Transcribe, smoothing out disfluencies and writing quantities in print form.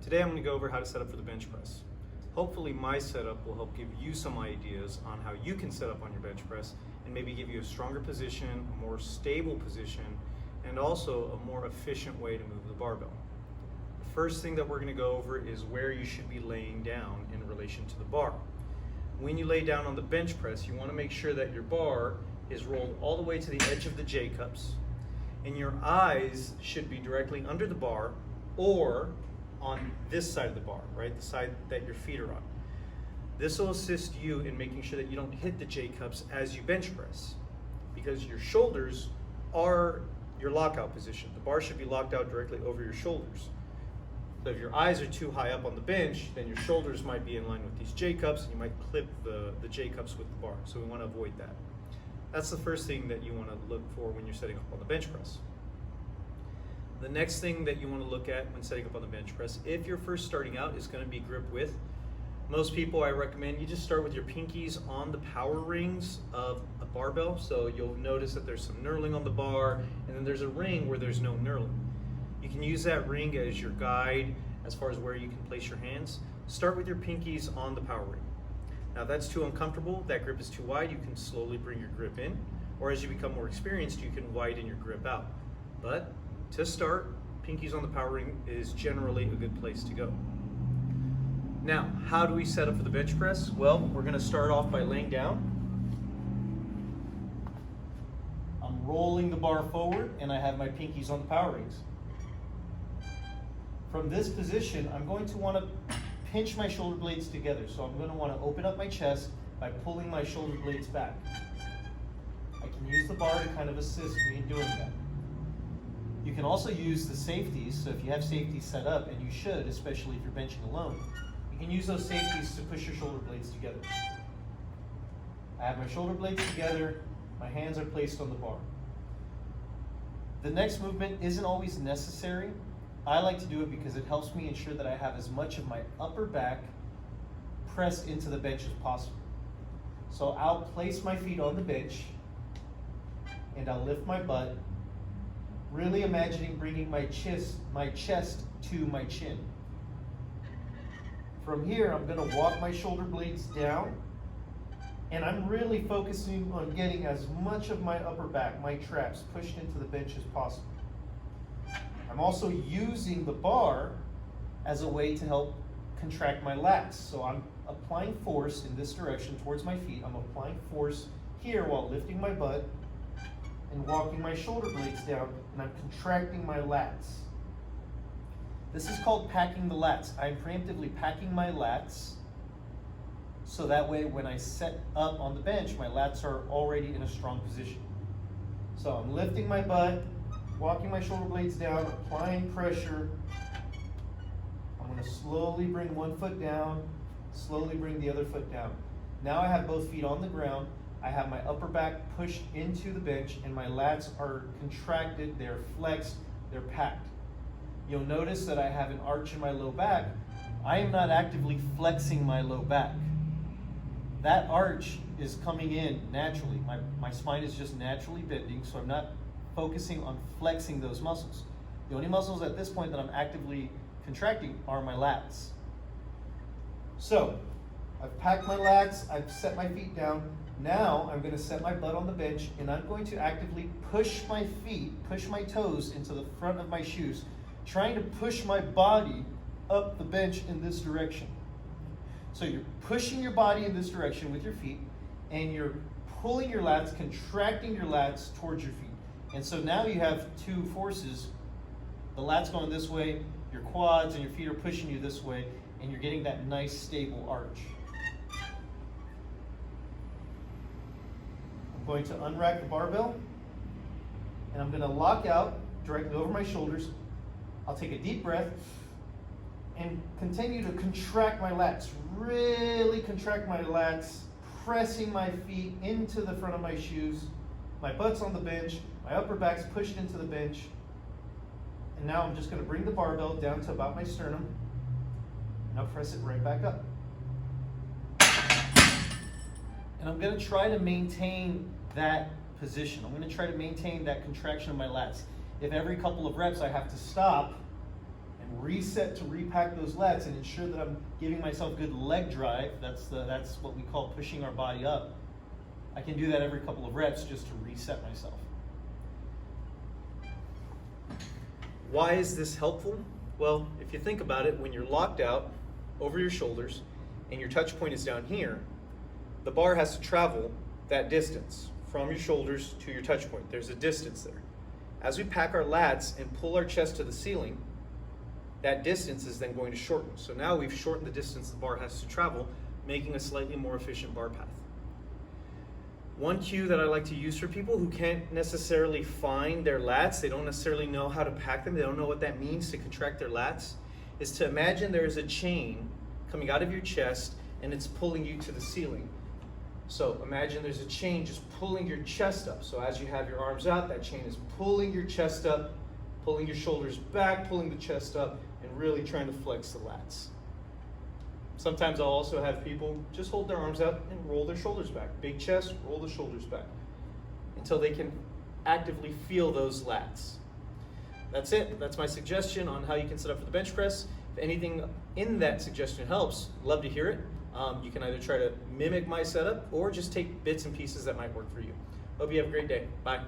Today I'm going to go over how to set up for the bench press. Hopefully my setup will help give you some ideas on how you can set up on your bench press and maybe give you a stronger position, a more stable position, and also a more efficient way to move the barbell. The first thing that we're going to go over is where you should be laying down in relation to the bar. When you lay down on the bench press, you want to make sure that your bar is rolled all the way to the edge of the J-cups, and your eyes should be directly under the bar or on this side of the bar, right? The side that your feet are on. This will assist you in making sure that you don't hit the J-cups as you bench press, because your shoulders are your lockout position. The bar should be locked out directly over your shoulders. So if your eyes are too high up on the bench, then your shoulders might be in line with these J-cups, and you might clip the J-cups with the bar. So we want to avoid that. That's the first thing that you want to look for when you're setting up on the bench press. The next thing that you want to look at when setting up on the bench press, if you're first starting out, is going to be grip width. Most people, I recommend you just start with your pinkies on the power rings of a barbell. So you'll notice that there's some knurling on the bar, and then there's a ring where there's no knurling. You can use that ring as your guide as far as where you can place your hands. Start with your pinkies on the power ring. Now if that's too uncomfortable, that grip is too wide, you can slowly bring your grip in, or as you become more experienced, you can widen your grip out. But to start, pinkies on the power ring is generally a good place to go. Now, how do we set up for the bench press? Well, we're going to start off by laying down. I'm rolling the bar forward and I have my pinkies on the power rings. From this position, I'm going to want to pinch my shoulder blades together. So I'm going to want to open up my chest by pulling my shoulder blades back. I can use the bar to kind of assist me in doing that. You can also use the safeties, so if you have safeties set up, and you should, especially if you're benching alone, you can use those safeties to push your shoulder blades together. I have my shoulder blades together, my hands are placed on the bar. The next movement isn't always necessary. I like to do it because it helps me ensure that I have as much of my upper back pressed into the bench as possible. So I'll place my feet on the bench, and I'll lift my butt, really imagining bringing my chest to my chin. From here, I'm going to walk my shoulder blades down, and I'm really focusing on getting as much of my upper back, my traps, pushed into the bench as possible. I'm also using the bar as a way to help contract my lats. So I'm applying force in this direction towards my feet. I'm applying force here while lifting my butt and walking my shoulder blades down, and I'm contracting my lats. This is called packing the lats. I'm preemptively packing my lats so that way when I set up on the bench, my lats are already in a strong position. So I'm lifting my butt, walking my shoulder blades down, applying pressure. I'm going to slowly bring one foot down, slowly bring the other foot down. Now I have both feet on the ground. I have my upper back pushed into the bench, and my lats are contracted, they're flexed, they're packed. You'll notice that I have an arch in my low back. I am not actively flexing my low back. That arch is coming in naturally. My spine is just naturally bending, so I'm not focusing on flexing those muscles. The only muscles at this point that I'm actively contracting are my lats. So, I've packed my lats, I've set my feet down. Now I'm going to set my butt on the bench, and I'm going to actively push my feet, push my toes into the front of my shoes, trying to push my body up the bench in this direction. So you're pushing your body in this direction with your feet, and you're pulling your lats, contracting your lats towards your feet. And so now you have two forces. The lats going this way, your quads and your feet are pushing you this way, and you're getting that nice stable arch. I'm going to unrack the barbell, and I'm going to lock out directly over my shoulders. I'll take a deep breath and continue to contract my lats, really contract my lats, pressing my feet into the front of my shoes. My butt's on the bench, my upper back's pushed into the bench, and now I'm just going to bring the barbell down to about my sternum, and I'll press it right back up. And I'm going to try to maintain that position. I'm going to try to maintain that contraction of my lats. If every couple of reps I have to stop reset to repack those lats and ensure that I'm giving myself good leg drive. That's what we call pushing our body up. I can do that every couple of reps just to reset myself. Why is this helpful? Well, if you think about it, when you're locked out over your shoulders and your touch point is down here, the bar has to travel that distance from your shoulders to your touch point. There's a distance there. As we pack our lats and pull our chest to the ceiling, that distance is then going to shorten. So now we've shortened the distance the bar has to travel, making a slightly more efficient bar path. One cue that I like to use for people who can't necessarily find their lats, they don't necessarily know how to pack them, they don't know what that means to contract their lats, is to imagine there is a chain coming out of your chest and it's pulling you to the ceiling. So imagine there's a chain just pulling your chest up. So as you have your arms out, that chain is pulling your chest up, pulling your shoulders back, pulling the chest up, and really trying to flex the lats. Sometimes I'll also have people just hold their arms out and roll their shoulders back. Big chest, roll the shoulders back until they can actively feel those lats. That's it. That's my suggestion on how you can set up for the bench press. If anything in that suggestion helps, love to hear it. You can either try to mimic my setup or just take bits and pieces that might work for you. Hope you have a great day. Bye.